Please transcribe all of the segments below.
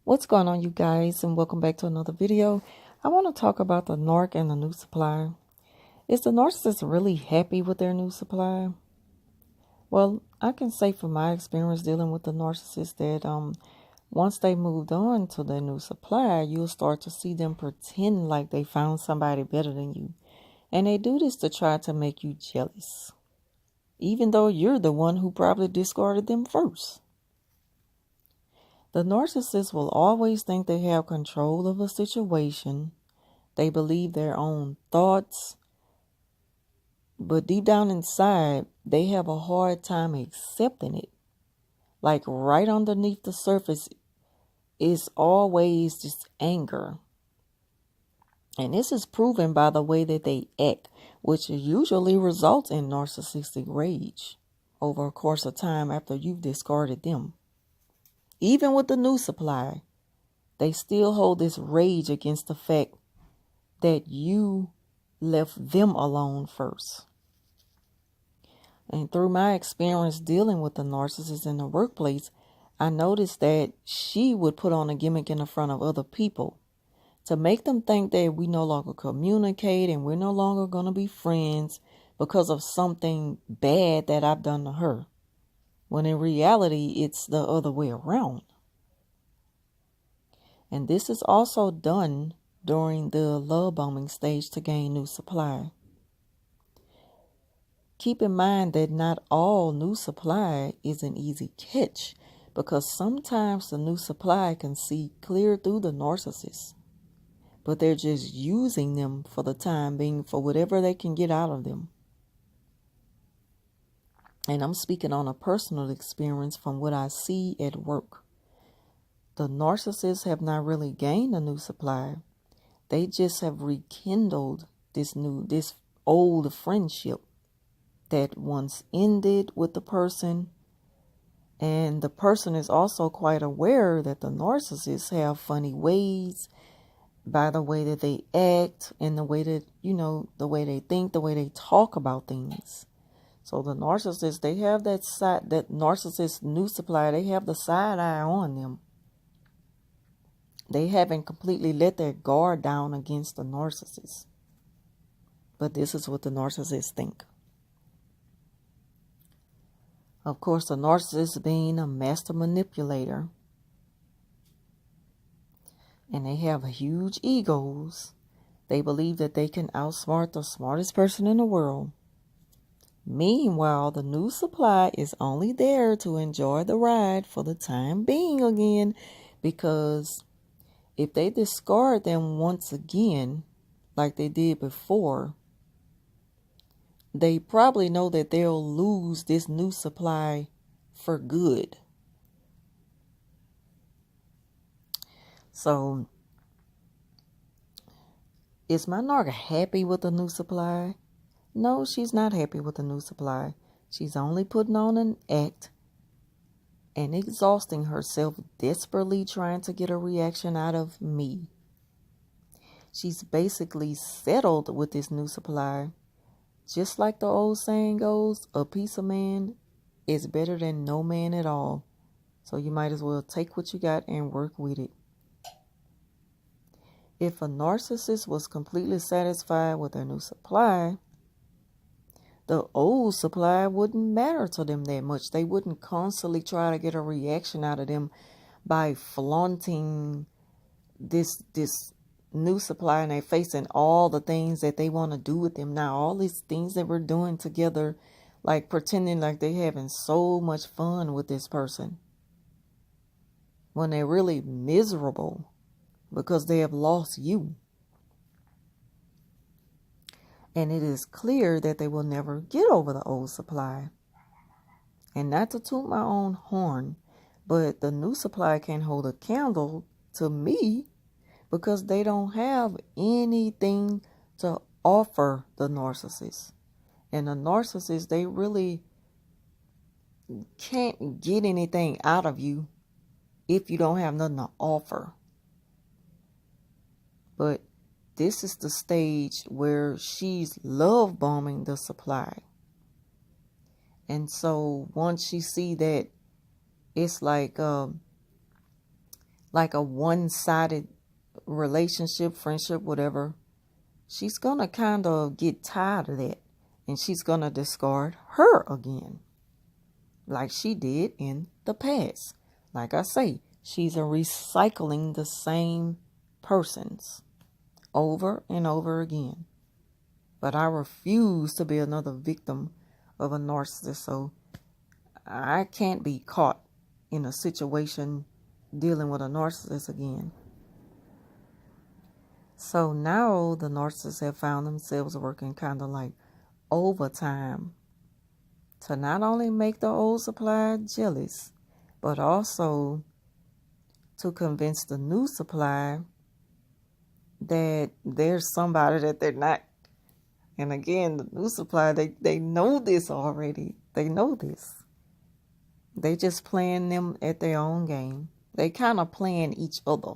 What's going on, you guys, and welcome back to another video. I want to talk about the narc and the new supply. Is the narcissist really happy with their new supply? Well, I can say from my experience dealing with the narcissist that once they moved on to their new supply, you'll start to see them pretend like they found somebody better than you. And they do this to try to make you jealous, even though you're the one who probably discarded them first. The narcissist will always think they have control of a situation. They believe their own thoughts, but deep down inside, they have a hard time accepting it. Like right underneath the surface is always just anger. And this is proven by the way that they act, which usually results in narcissistic rage over a course of time after you've discarded them. Even with the new supply, they still hold this rage against the fact that you left them alone first. And through my experience dealing with the narcissist in the workplace, I noticed that she would put on a gimmick in the front of other people to make them think that we no longer communicate and we're no longer going to be friends because of something bad that I've done to her. When in reality, it's the other way around. And this is also done during the love bombing stage to gain new supply. Keep in mind that not all new supply is an easy catch, because sometimes the new supply can see clear through the narcissist, but they're just using them for the time being for whatever they can get out of them. And I'm speaking on a personal experience from what I see at work. The narcissists have not really gained a new supply. They just have rekindled this old friendship that once ended with the person. And the person is also quite aware that the narcissists have funny ways by the way that they act and the way that, the way they think, the way they talk about things. So the narcissist, they have that narcissist new supply, they have the side eye on them. They haven't completely let their guard down against the narcissist. But this is what the narcissists think. Of course, the narcissist being a master manipulator. And they have huge egos. They believe that they can outsmart the smartest person in the world. Meanwhile, the new supply is only there to enjoy the ride for the time being again, because if they discard them once again, like they did before, they probably know that they'll lose this new supply for good. So, is my narc happy with the new supply? No, she's not happy with the new supply. She's only putting on an act and exhausting herself, desperately trying to get a reaction out of me. She's basically settled with this new supply. Just like the old saying goes, a piece of man is better than no man at all. So you might as well take what you got and work with it. If a narcissist was completely satisfied with their new supply, the old supply wouldn't matter to them that much. They wouldn't constantly try to get a reaction out of them by flaunting this new supply in their face and all the things that they want to do with them now. All these things that we're doing together, like pretending like they're having so much fun with this person, when they're really miserable because they have lost you. And it is clear that they will never get over the old supply. And not to toot my own horn, but the new supply can't hold a candle to me because they don't have anything to offer the narcissist. And the narcissist, they really can't get anything out of you if you don't have nothing to offer. But this is the stage where she's love bombing the supply. And so once she see that it's like like a one-sided relationship, friendship, whatever, she's going to kind of get tired of that. And she's going to discard her again, like she did in the past. Like I say, she's recycling the same persons over and over again. But I refuse to be another victim of a narcissist, so I can't be caught in a situation dealing with a narcissist again. So now the narcissists have found themselves working kind of like overtime to not only make the old supply jealous, but also to convince the new supply that there's somebody that they're not. And again, the new supply, they know this already. They know this. They just playing them at their own game. They kind of playing each other.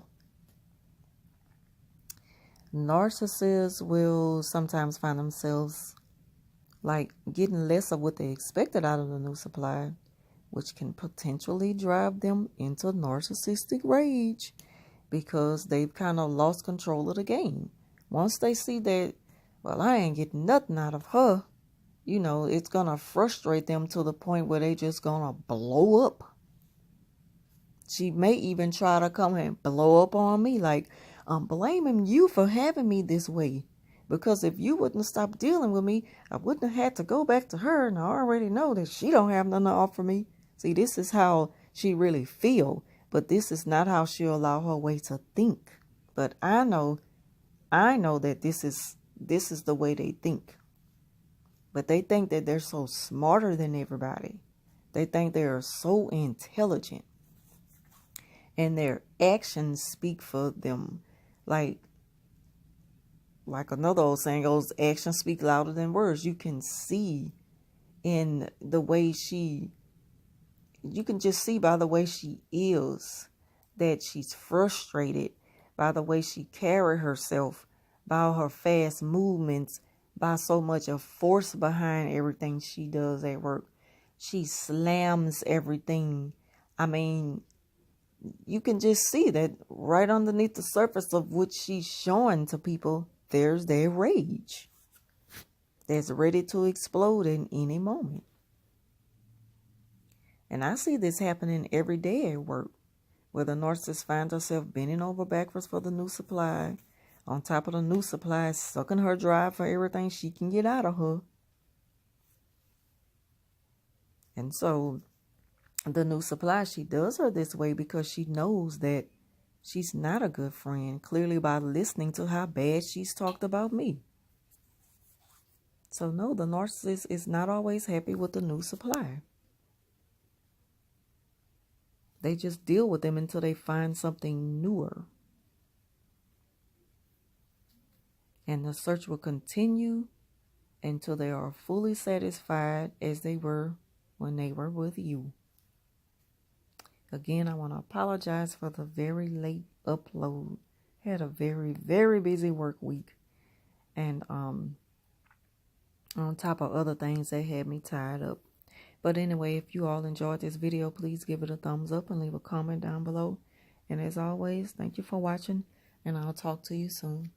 Narcissists will sometimes find themselves like getting less of what they expected out of the new supply, which can potentially drive them into narcissistic rage because they've kind of lost control of the game. Once they see that, well, I ain't getting nothing out of her, it's going to frustrate them to the point where they just going to blow up. She may even try to come and blow up on me, like, I'm blaming you for having me this way. Because if you wouldn't stop dealing with me, I wouldn't have had to go back to her, and I already know that she don't have nothing to offer me. See, this is how she really feel, but this is not how she'll allow her way to think. But I know that this is the way they think. But they think that they're so smarter than everybody. They think they are so intelligent. And their actions speak for them. Like another old saying goes, actions speak louder than words. You can see in the way you can just see by the way she is that she's frustrated, by the way she carry herself, by her fast movements, by so much of force behind everything she does at work. She slams everything. I mean, you can just see that right underneath the surface of what she's showing to people, there's their rage that's ready to explode in any moment. And I see this happening every day at work, where the narcissist finds herself bending over backwards for the new supply, on top of the new supply, sucking her dry for everything she can get out of her. And so the new supply, she does her this way because she knows that she's not a good friend, clearly by listening to how bad she's talked about me. So no, the narcissist is not always happy with the new supply. They just deal with them until they find something newer. And the search will continue until they are fully satisfied as they were when they were with you. Again, I want to apologize for the very late upload. Had a very, very busy work week. And on top of other things that had me tied up. But anyway, if you all enjoyed this video, please give it a thumbs up and leave a comment down below. And as always, thank you for watching, and I'll talk to you soon.